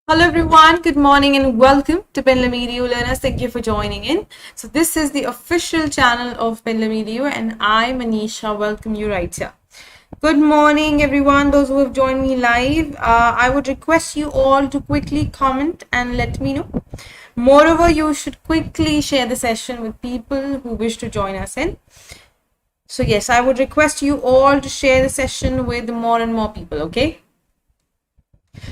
Hello everyone, good morning and welcome to PendulumEdu learners. Thank you for joining in. So this is the official channel of PendulumEdu and I, Manisha, welcome you right here. Good morning everyone, those who have joined me live. I would request you all to quickly comment and let me know. Moreover, you should quickly share the session with people who wish to join us in. So yes, I would request you all to share the session with more and more people, okay?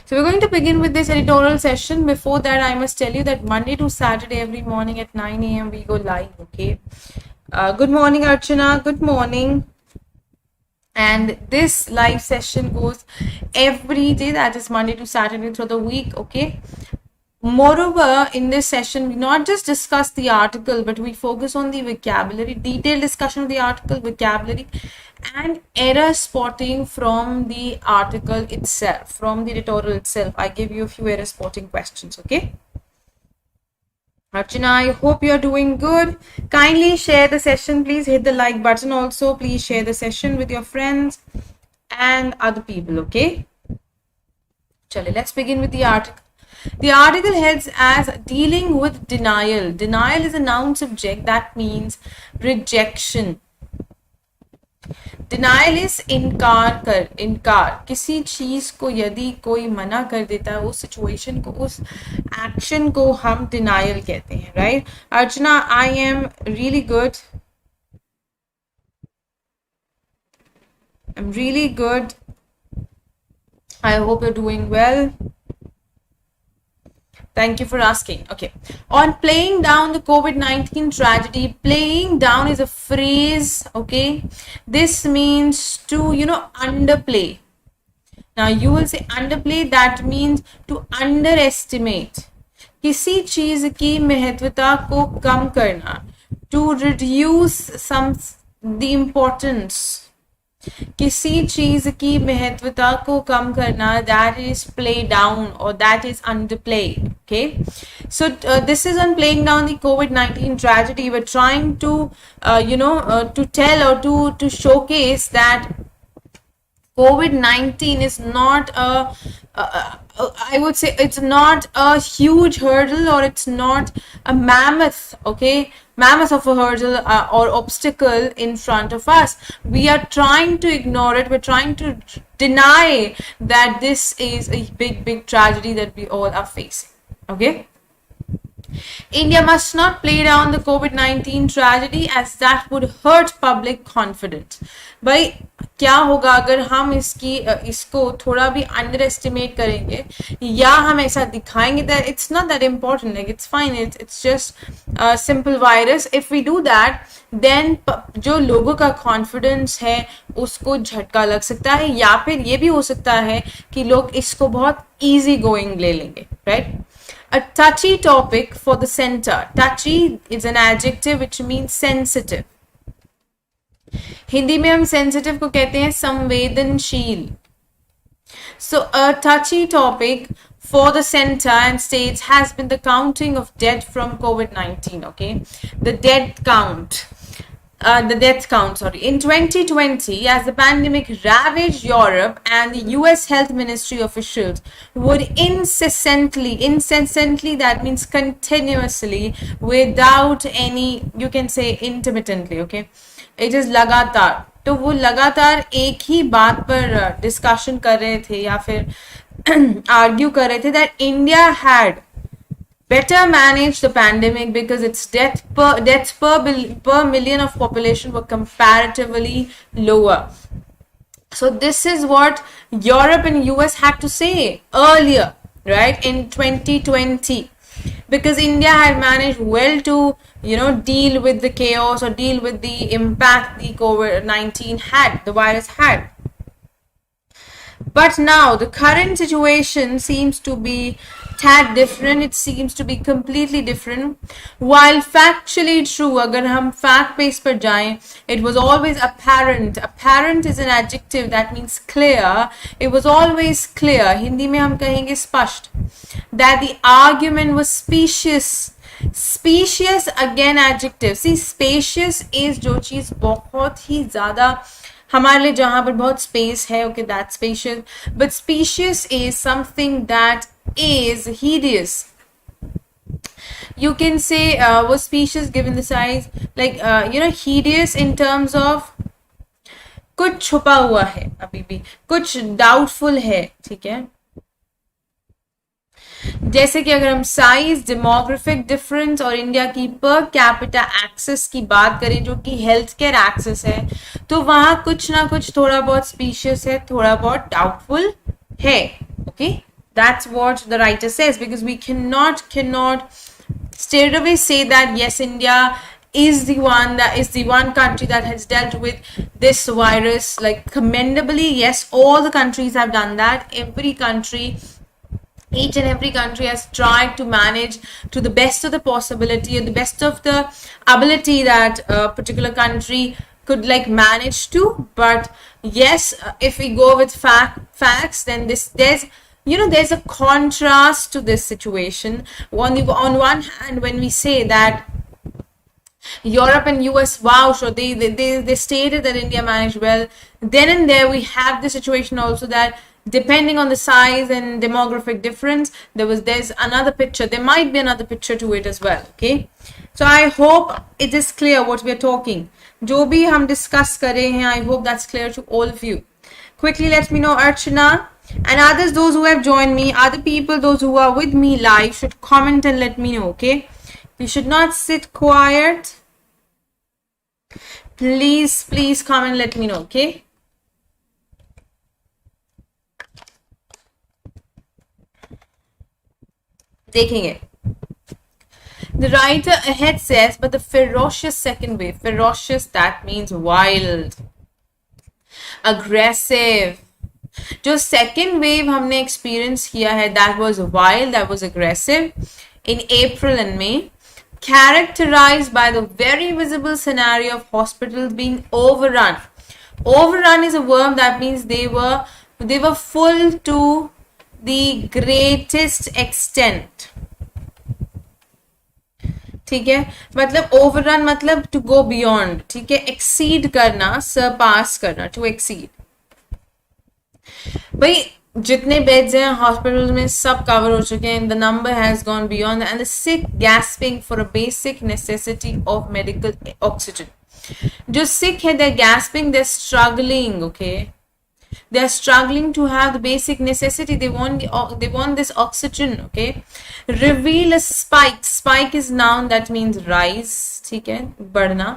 So we're going to begin with this editorial session. Before that, I must tell you that Monday to Saturday, every morning at 9 a.m. we go live, okay? Good morning, Archana. Good morning. And this live session goes every day, that is Monday to Saturday through the week, okay? Moreover, in this session, we not just discuss the article, but we focus on the vocabulary, detailed discussion of the article, vocabulary, and error spotting from the article itself, from the editorial itself. I give you a few error spotting questions, okay? Archana, I hope you're doing good. Kindly share the session. Please hit the like button also. Please share the session with your friends and other people, okay? Chale, let's begin with the article. The article heads as dealing with denial. Denial is a noun subject, that means rejection. Denial is इनकार किसी चीज को यदि कोई मना कर देता है, उस सिचुएशन को, उस एक्शन को हम denial कहते हैं, right? Archana, I am really good. I'm really good. I hope you're doing well. Thank you for asking. Okay. On playing down the COVID-19 tragedy, playing down is a phrase, okay? This means to, underplay. Now, you will say underplay, that means to underestimate. किसी चीज की महत्वता को कम करना. To reduce the importance. किसी चीज की महत्वता को कम करना, that is play down or that is underplayed, okay? So this is on playing down the COVID-19 tragedy. We're trying to to tell or to showcase that COVID-19 is not I would say it's not a huge hurdle, or it's not a mammoth, okay? Mammoth of a hurdle or obstacle in front of us. We are trying to ignore it. We're trying to deny that this is a big tragedy that we all are facing, okay? India must not play down the COVID-19 tragedy, as that would hurt public confidence. भाई क्या होगा अगर हम इसको थोड़ा भी underestimate करेंगे, या हम ऐसा दिखाएंगे that it's not that important, like it's fine, it's just a simple virus. If we do that, then जो लोगों का confidence है उसको झटका लग सकता है, या फिर ये भी हो सकता है कि लोग इसको बहुत easy going ले लेंगे, right? A touchy topic for the center. Touchy is an adjective which means sensitive. Hindi में हम sensitive को कहते हैं संवेदनशील. So a touchy topic for the center and states has been the counting of death from COVID-19, okay? The death count. In 2020, as the pandemic ravaged Europe, and the US Health Ministry officials would incessantly, that means continuously, without any, you can say intermittently, okay? It is लगातार. तो वो लगातार एक ही बात पर discussion कर रहे थे या फिर argue कर रहे थे that India had better manage the pandemic because its deaths per million of population were comparatively lower. So this is what Europe and US had to say earlier, right, in 2020, because India had managed well to deal with the chaos or deal with the impact the COVID-19 had, the virus had. But now the current situation seems to be tad different. It seems to be completely different. While factually true, अगर हम fact base पर जाएं, it was always apparent. Apparent is an adjective that means clear. It was always clear. Hindi में हम कहेंगे स्पष्ट. That the argument was specious. Specious, again adjective. See, spacious is जो चीज बहुत ही ज़्यादा हमारे लिए जहां पर बहुत स्पेस है, okay, that's spacious. But specious is something that is hideous. You can say was species given the size, like hideous in terms of कुछ छुपा हुआ है, अभी भी कुछ डाउटफुल है, ठीक है. जैसे कि अगर हम साइज, डेमोग्राफिक डिफरेंस और इंडिया की पर कैपिटा एक्सेस की बात करें जो कि हेल्थ केयर एक्सेस है, तो वहां कुछ ना कुछ थोड़ा बहुत स्पीशियस है, थोड़ा बहुत डाउटफुल है. Okay, that's what the writer says, because we cannot straight away say that yes, India is the one country that has dealt with this virus. Like, commendably, yes, all the countries have done that. Each and every country has tried to manage to the best of the possibility and the best of the ability that a particular country could like manage to. But yes, if we go with facts, then there's a contrast to this situation. On one hand, when we say that Europe and US, wow, so they stated that India managed well, then and there we have the situation also that depending on the size and demographic difference, there's another picture. There might be another picture to it as well. Okay, so I hope it is clear what we are talking. जो भी हम discuss कर रहे हैं, I hope that's clear to all of you. Quickly let me know, Archana and others, those who have joined me, other people, those who are with me live, should comment and let me know. Okay, you should not sit quiet. Please come and let me know. Okay, देखेंगे. The writer ahead says, but the ferocious second wave, ferocious, that means wild, aggressive. जो second wave हमने experience किया है, that was wild, that was aggressive in April and May, characterized by the very visible scenario of hospitals being overrun. Overrun is a verb that means they were full to the greatest extent. ठीक है, मतलब overrun मतलब to go beyond, ठीक है, exceed करना, सरपास करना, to exceed. भाई जितने बेड्स हैं हॉस्पिटल्स में सब कवर हो चुके हैं. The number has gone beyond and the sick gasping for a basic necessity of medical oxygen. जो सिक है, they gasping, they struggling. Okay, they are struggling to have the basic necessity. They want this oxygen. Okay, reveal a spike is noun that means rise, ठीक है, बढ़ना,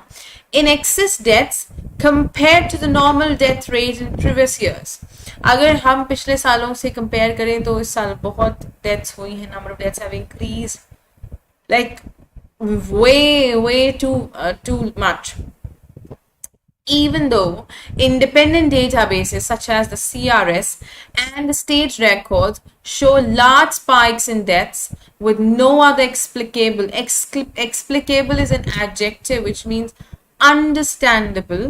in excess deaths compared to the normal death rate in previous years. अगर हम पिछले सालों से compare करें तो इस साल बहुत डेथ्स हुई हैं. Number of deaths have increased like way too much. Even though independent databases such as the CRS and the state records show large spikes in deaths with no other explicable. Explicable is an adjective which means understandable.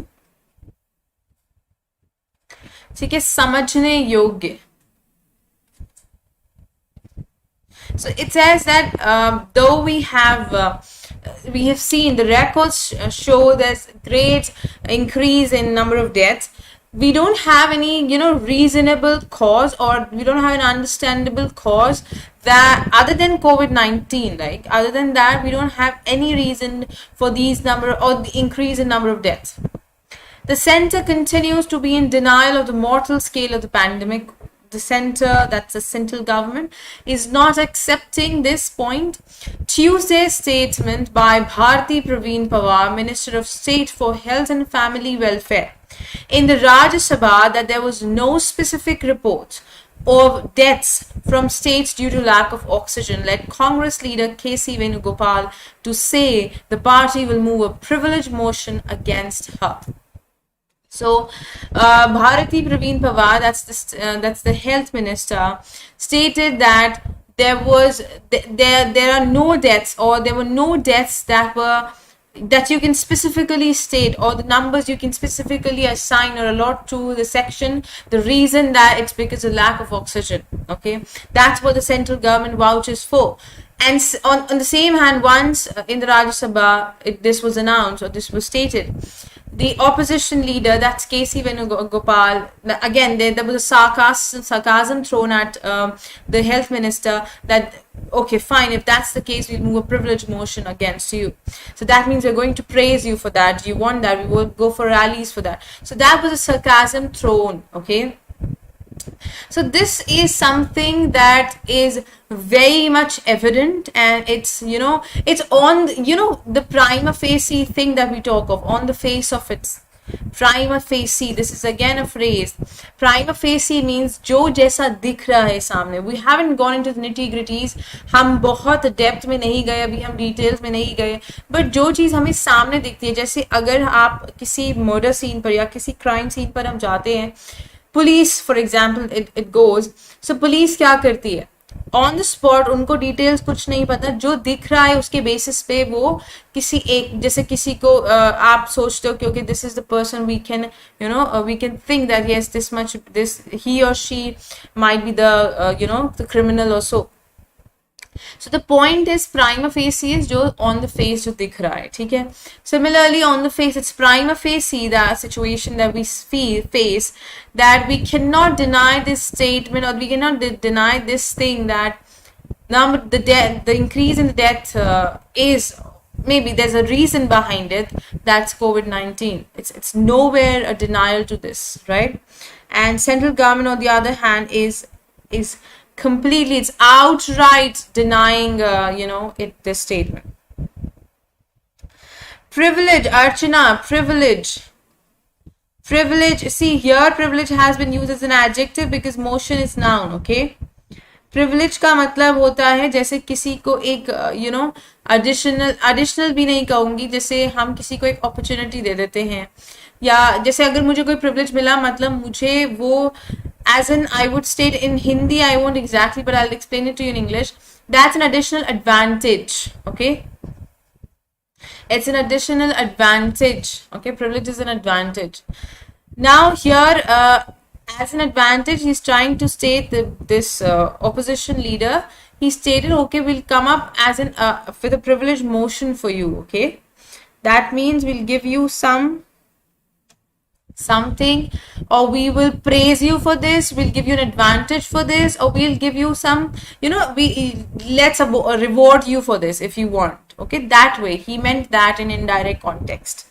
ठीक है, समझने योग्य. So it says that though we have seen the records show there's great increase in number of deaths, we don't have any reasonable cause, or we don't have an understandable cause that other than COVID-19. Like, other than that, we don't have any reason for these number or the increase in number of deaths. The center continues to be in denial of the mortal scale of the pandemic. The center, that's the central government, is not accepting this point. Tuesday's statement by Bharti Praveen Pawar, Minister of State for Health and Family Welfare, in the Rajya Sabha, that there was no specific report of deaths from states due to lack of oxygen, led Congress leader K.C. Venugopal to say the party will move a privilege motion against her. So, Bharati Praveen Pawar, that's the health minister, stated that there are no deaths, or there were no deaths that you can specifically state, or the numbers you can specifically assign or allot to the section. The reason that it's because of lack of oxygen. Okay, that's what the central government vouches for. And on the same hand, once in the Rajya Sabha, this was announced, or this was stated, the opposition leader, that's KC Venugopal, again there was a sarcasm thrown at the health minister that, okay fine, if that's the case, we'll move a privilege motion against you. So that means we're going to praise you for that. You want that, we will go for rallies for that. So that was a sarcasm thrown, okay. So this is something that is very much evident, and it's, you know, it's on, you know, the prima facie thing that we talk of, on the face of it. Prima facie, this is again a phrase. Prima facie means जो जैसा दिख रहा है सामने. We haven't gone into the nitty gritties. हम बहुत depth में नहीं गए, अभी हम डिटेल्स में नहीं गए, बट जो चीज़ हमें सामने दिखती है, जैसे अगर आप किसी मर्डर सीन पर या किसी क्राइम सीन पर हम जाते हैं, police for example it goes, so police क्या करती है, ऑन द स्पॉट उनको डिटेल्स कुछ नहीं पता, जो दिख रहा है उसके बेसिस पे वो किसी एक, जैसे किसी को आप सोचते हो क्योंकि this is the person, we can, you know, we can think that yes this much, this he or she might be the, you know, the criminal or so. So the point is prima facie is जो on the face जो दिख रहा है, ठीक है. Similarly on the face, it's prima facie the situation that we face, that we cannot deny this statement, or we cannot deny this thing that now the increase in the death is, maybe there's a reason behind it, that's COVID-19. It's nowhere a denial to this, right? And central government on the other hand is completely, it's outright denying, you know, this statement. Privilege, Archana, privilege. See here, privilege has been used as an adjective because motion is noun, okay? Privilege का मतलब होता है जैसे किसी को एक, you know, additional भी नहीं कहूँगी, जैसे हम किसी को एक opportunity दे देते हैं, या जैसे अगर मुझे कोई privilege मिला, मतलब मुझे वो, as in I would state in Hindi, I won't exactly, but I'll explain it to you in English. That's an additional advantage, okay? It's an additional advantage, okay? Privilege is an advantage. Now here, as an advantage, he's trying to state this opposition leader. He stated, okay, we'll come up as an with a privilege motion for you, okay? That means we'll give you something, or we will praise you for this, we'll give you an advantage for this, or we'll give you some, you know, let's reward you for this if you want, okay? That way he meant that in indirect context.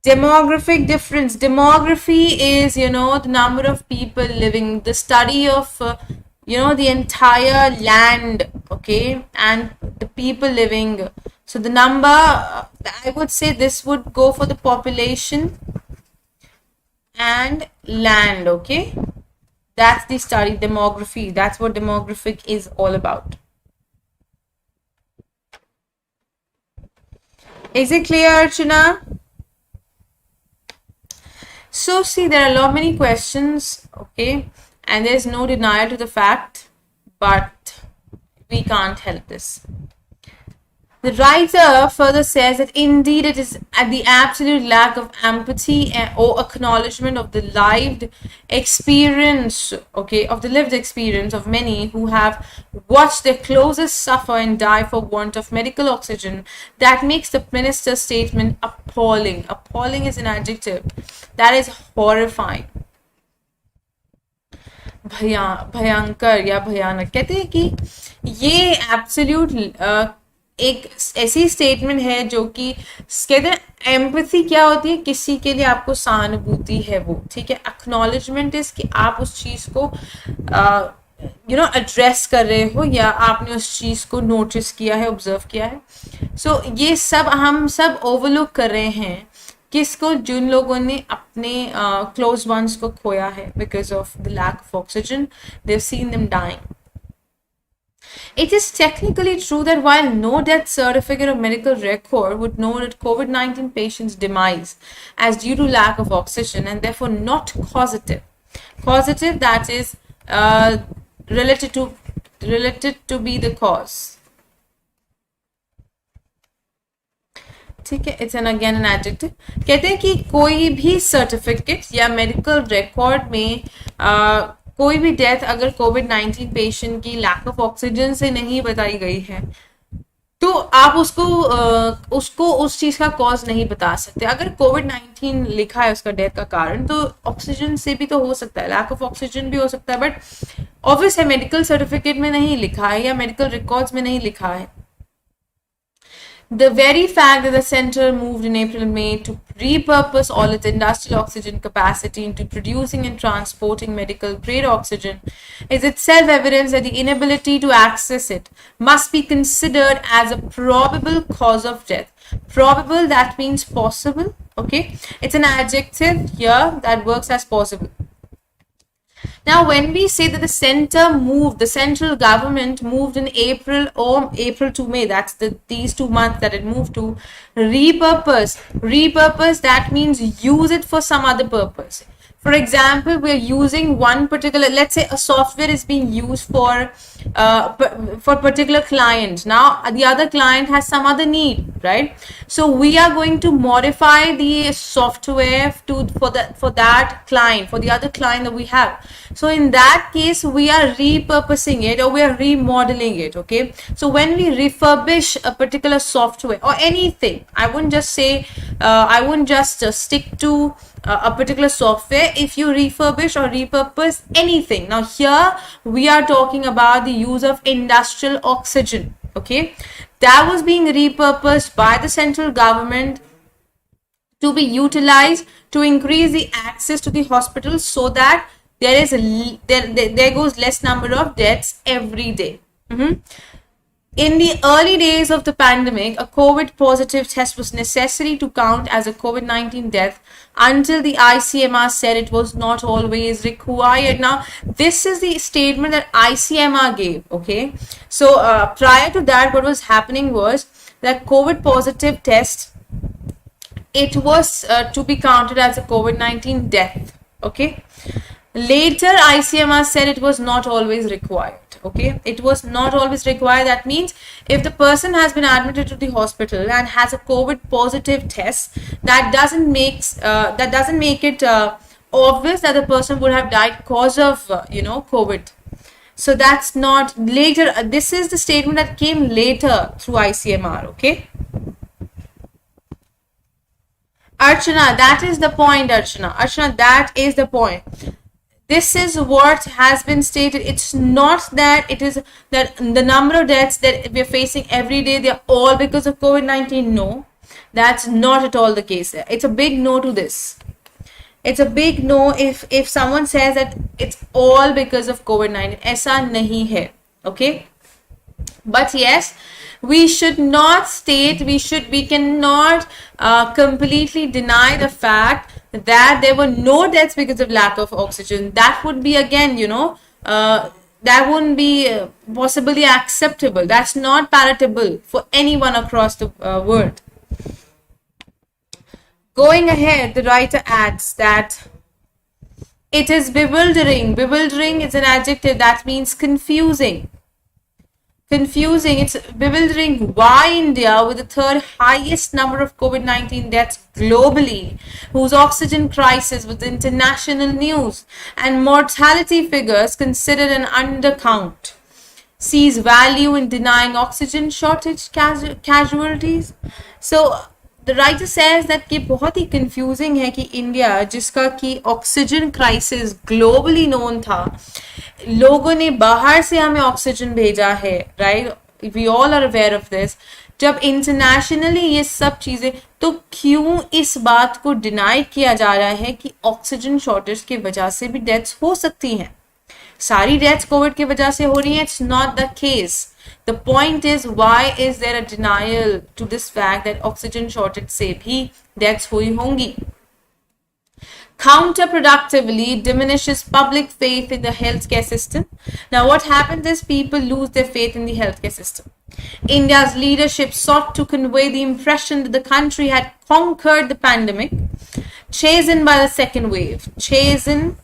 Demographic difference. Demography is, you know, the number of people living, the study of you know, the entire land, okay, and the people living. So the number, I would say this would go for the population and land, okay? That's the study, demography. That's what demographic is all about. Is it clear, Archana? So see, there are many questions, okay, and there's no denial to the fact, but we can't help this. The writer further says that indeed it is at the absolute lack of empathy or acknowledgement of the lived experience, okay, of the lived experience of many who have watched their closest suffer and die for want of medical oxygen that makes the minister's statement appalling. Appalling is an adjective. That is horrifying. भयंकर या भयानक. कहते हैं कि ये absolute एक ऐसी statement है जो कि कहते हैं एम्पैथी क्या होती है, किसी के लिए आपको सहानुभूति है वो, ठीक है. एक्नॉलेजमेंट इज कि आप उस चीज को यू नो एड्रेस कर रहे हो, या आपने उस चीज को नोटिस किया है, ऑब्जर्व किया है. सो ये सब हम सब ओवरलुक कर रहे हैं किसको, जिन लोगों ने अपने क्लोज वंस को खोया है because of the lack of oxygen. They have seen them dying. It is technically true that while no death certificate or medical record would know that COVID-19 patient's demise as due to lack of oxygen and therefore not causative. Causative, that is related to be the cause. ठीक है, it's again an adjective. कहते हैं कि कोई भी certificate या medical record में कोई भी डेथ अगर कोविड-19 पेशेंट की लैक ऑफ ऑक्सीजन से नहीं बताई गई है तो आप उसको उस चीज का कॉज नहीं बता सकते. अगर कोविड-19 लिखा है उसका डेथ का कारण, तो ऑक्सीजन से भी तो हो सकता है, लैक ऑफ ऑक्सीजन भी हो सकता है, बट ऑब्वियस है मेडिकल सर्टिफिकेट में नहीं लिखा है या मेडिकल रिकॉर्ड्स में नहीं लिखा है. The very fact that the center moved in April-May to repurpose all its industrial oxygen capacity into producing and transporting medical grade oxygen is itself evidence that the inability to access it must be considered as a probable cause of death. Probable, that means possible, okay? It's an adjective here that works as possible. Now, when we say that the central government moved in April to May, that's these 2 months that it moved to, repurpose, that means use it for some other purpose. For example, we are using one particular, let's say a software is being used for particular client. Now the other client has some other need, right? So we are going to modify the software for that client, for the other client that we have. So in that case, we are repurposing it, or we are remodeling it, okay? So when we refurbish a particular software or anything, I wouldn't just say, I wouldn't just stick to a particular software. If you refurbish or repurpose anything, now here we are talking about the use of industrial oxygen, okay? That was being repurposed by the central government to be utilized to increase the access to the hospitals, so that there goes less number of deaths every day. In the early days of the pandemic, a COVID positive test was necessary to count as a COVID-19 death, until the ICMR said it was not always required. Now, this is the statement that ICMR gave, okay? So, prior to that, what was happening was that COVID positive test, it was to be counted as a COVID-19 death, okay? Later, ICMR said it was not always required. Okay, it was not always required. That means if the person has been admitted to the hospital and has a COVID positive test, that doesn't make it obvious that the person would have died because of COVID. So that's not later. This is the statement that came later through ICMR. Okay, Archana, that is the point. Archana, that is the point. This is what has been stated. It's not that it is that the number of deaths that we are facing every day, they are all because of COVID-19. No, that's not at all the case. It's a big no to this. It's a big no if someone says that it's all because of COVID-19. Aisa nahi hai. Okay. But yes, we should not state, we cannot completely deny the fact that there were no deaths because of lack of oxygen. That would be, again, that wouldn't be possibly acceptable. That's not palatable for anyone across the world. Going ahead, the writer adds that it is bewildering. Bewildering is an adjective that means confusing. It's bewildering why India, with the third highest number of COVID-19 deaths globally, whose oxygen crisis was international news and mortality figures considered an undercount, sees value in denying oxygen shortage casualties. So the writer says that ये बहुत ही confusing है कि India, जिसका कि oxygen crisis globally known था, लोगों ने बाहर से हमें ऑक्सीजन भेजा है, right? We all are aware of this. जब इंटरनेशनली ये सब चीजें, तो क्यों इस बात को डिनाई किया जा रहा है कि ऑक्सीजन शॉर्टेज की वजह से भी डेथ्स हो सकती हैं? सारी डेथ्स कोविड की वजह से हो रही हैं? It's not the case. The point is, why is there a denial to this fact that oxygen shortage से भी deaths हुई होंगी? Counterproductively diminishes public faith in the healthcare system. Now what happens is people lose their faith in the healthcare system. India's leadership sought to convey the impression that the country had conquered the pandemic, chastened by the second wave. Chasten,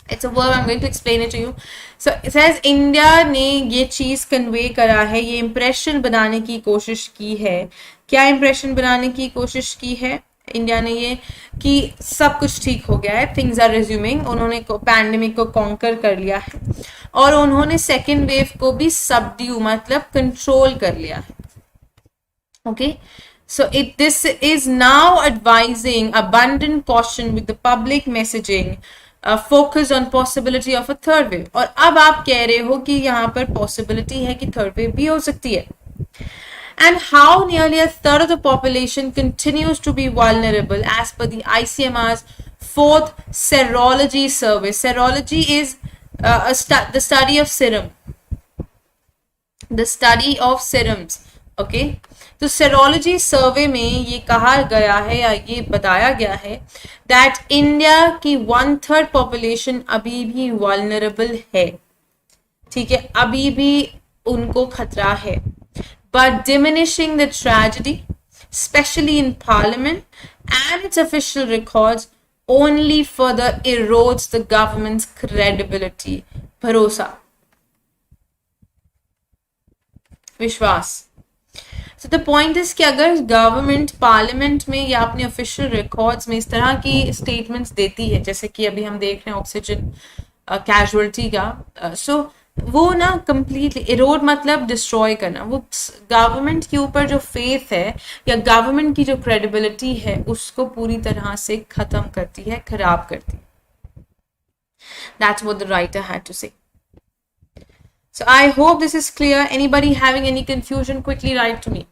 it's a verb, I'm going to explain it to you. So it says India ने ये चीज convey करा है, ये impression बनाने की कोशिश की है. क्या इम्प्रेशन बनाने की कोशिश की है इंडिया ने? ये कि सब कुछ ठीक हो गया है, थिंग्स आर रिज्यूमिंग, उन्होंने पैंडेमिक को कॉन्कर कर लिया है. और उन्होंने सेकेंड वेव को भी सबड्यू मतलब कंट्रोल कर लिया है. Okay, so this is now advising abundant caution with the public messaging, focus on possibility of a third wave. और अब आप कह रहे हो कि यहाँ पर possibility है कि third wave भी हो सकती है. And how nearly a third of the population continues to be vulnerable as per the ICMR's fourth serology survey. Serology is the study of serum. The study of serums. Okay. तो serology सर्वे में ये कहा गया है या ये बताया गया है दैट इंडिया की 1/3 पॉपुलेशन अभी भी वल्नरेबल है. ठीक है, अभी भी उनको खतरा है. But diminishing the tragedy specially in parliament and it's official records only further erodes the governments credibility. भरोसा, विश्वास. So the point is कि अगर गवर्नमेंट पार्लियामेंट में या अपने ऑफिशियल रिकॉर्ड्स में इस तरह की स्टेटमेंट्स देती है, जैसे कि अभी हम देख रहे हैं ऑक्सीजन कैजुअलिटी का, सो वो ना कंप्लीटली इरोड मतलब डिस्ट्रॉय करना. वो गवर्नमेंट के ऊपर जो फेथ है या गवर्नमेंट की जो क्रेडिबिलिटी है उसको पूरी तरह से खत्म करती है, खराब करती है. That's what the writer had to say. So I hope this is clear. Anybody having any confusion, quickly write to me.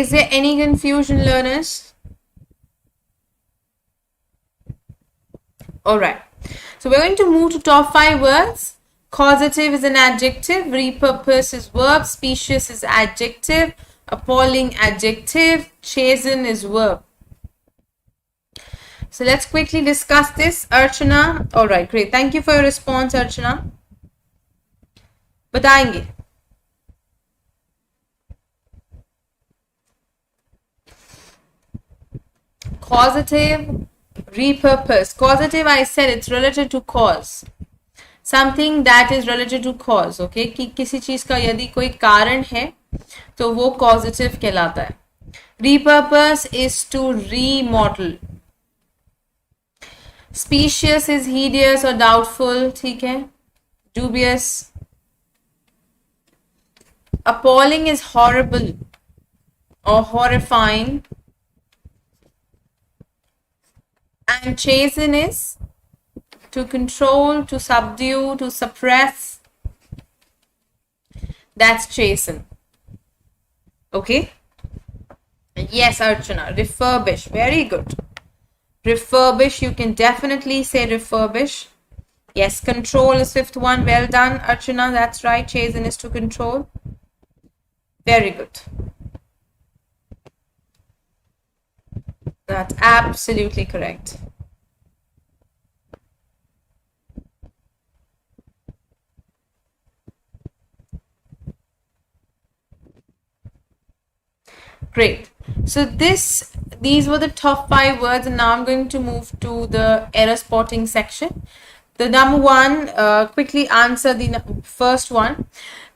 Is there any confusion, learners? All right. So we're going to move to top 5 words. Causative is an adjective. Repurpose is verb. Specious is adjective. Appalling adjective. Chasten is verb. So let's quickly discuss this. Archana. All right, great. Thank you for your response, Archana. बताएंगे. Causative, repurpose. Causative, I said it's related to cause. Something that is related to cause. Okay, कि किसी चीज का यदि कोई कारण है तो वो causative कहलाता है. Repurpose is to remodel. Specious is hideous or doubtful. ठीक है. Dubious. Appalling is horrible or horrifying. And chasten is to control, to subdue, to suppress. That's chasten. Okay? Yes, Archana. Refurbish. Very good. Refurbish. You can definitely say refurbish. Yes, control is fifth one. Well done, Archana. That's right. Chasten is to control. Very good. That's absolutely correct. Great. So these were the top 5 words, and now I'm going to move to the error spotting section. The number one, quickly answer the first one.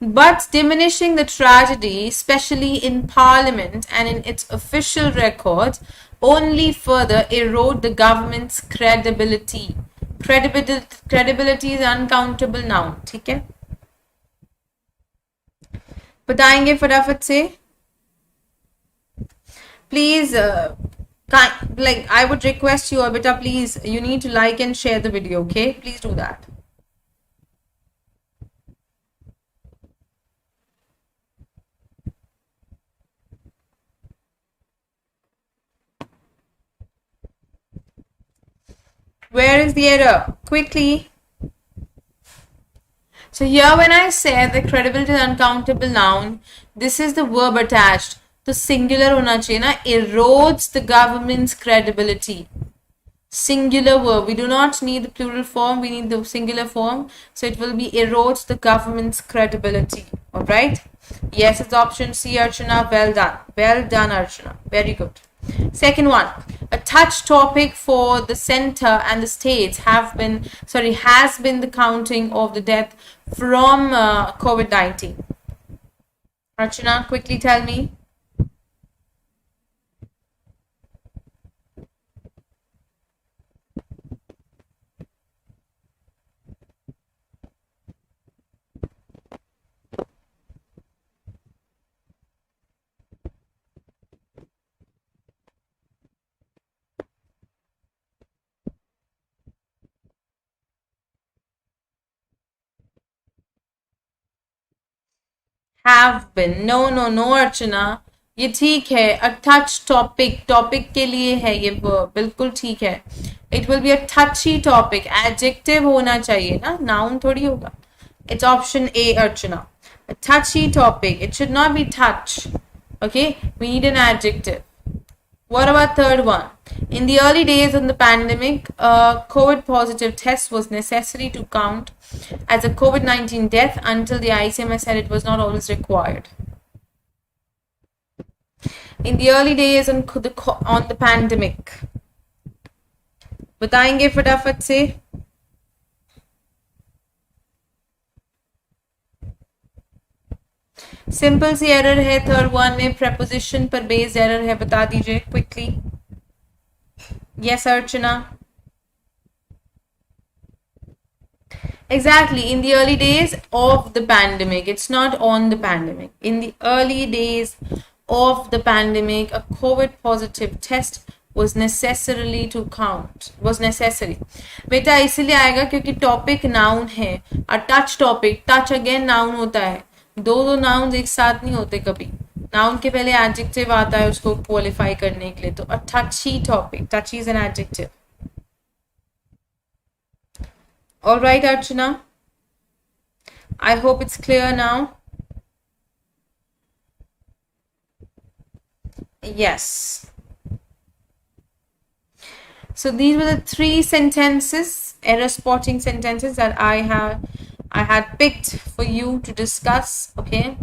But diminishing the tragedy, especially in Parliament and in its official records, only further erode the government's credibility. Credibility is uncountable noun. ठीक है? बताएंगे फटाफट से. Please, like I would request you, beta, please, you need to like and share the video. Okay, please do that. Where is the error? Quickly. So here when I say the credibility is uncountable noun, this is the verb attached. तो singular होना चाहिए ना. Erodes the government's credibility. Singular verb. We do not need the plural form. We need the singular form. So it will be erodes the government's credibility. All right. Yes, it's option C, Archana. Well done. Well done, Archana. Very good. Second one. A touch topic for the center and the states has been the counting of the death from COVID-19. Archana, quickly tell me. have been. No, Archana. ये ठीक है. A touch topic के लिए है ये verb. बिल्कुल ठीक है. It will be a touchy topic. Adjective होना चाहिए ना, noun थोड़ी होगा. It's option A, Archana. A touchy topic. It should not be touch. Okay, we need an adjective. What about third one? In the early days of the pandemic, a COVID positive test was necessary to count as a COVID-19 death until the ICMR said it was not always required. In the early days on the pandemic, बताएंगे फटाफट से. Simple सी error है third one में, preposition पर based error है, बता दीजिए quickly. Yes, Archana. Exactly. In the early days of the pandemic, it's not on the pandemic. In the early days of the pandemic, a COVID positive test was necessary to count. Was necessary. बेटा इसलिए आएगा क्योंकि topic noun है. A touch topic, touch again noun होता है. दो noun एक साथ नहीं होते कभी. नाउन के पहले एडजेक्टिव आता है उसको क्वालिफाई करने के लिए. तो a touchy topic. Touchy is an adjective. All right, Archana. I hope it's clear now. Yes. So these were the 3 sentences, error spotting sentences that I had picked for you to discuss. Okay.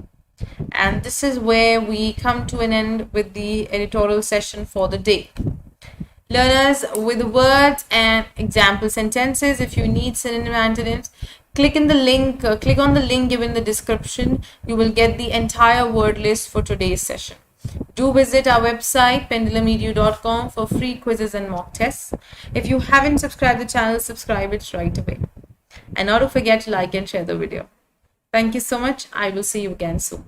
And this is where we come to an end with the editorial session for the day. Learners, with words and example sentences, if you need synonym antonyms, click on the link given in the description. You will get the entire word list for today's session. Do visit our website PendulumEdu.com for free quizzes and mock tests. If you haven't subscribed the channel, subscribe it right away. And not to forget to like and share the video. Thank you so much. I will see you again soon.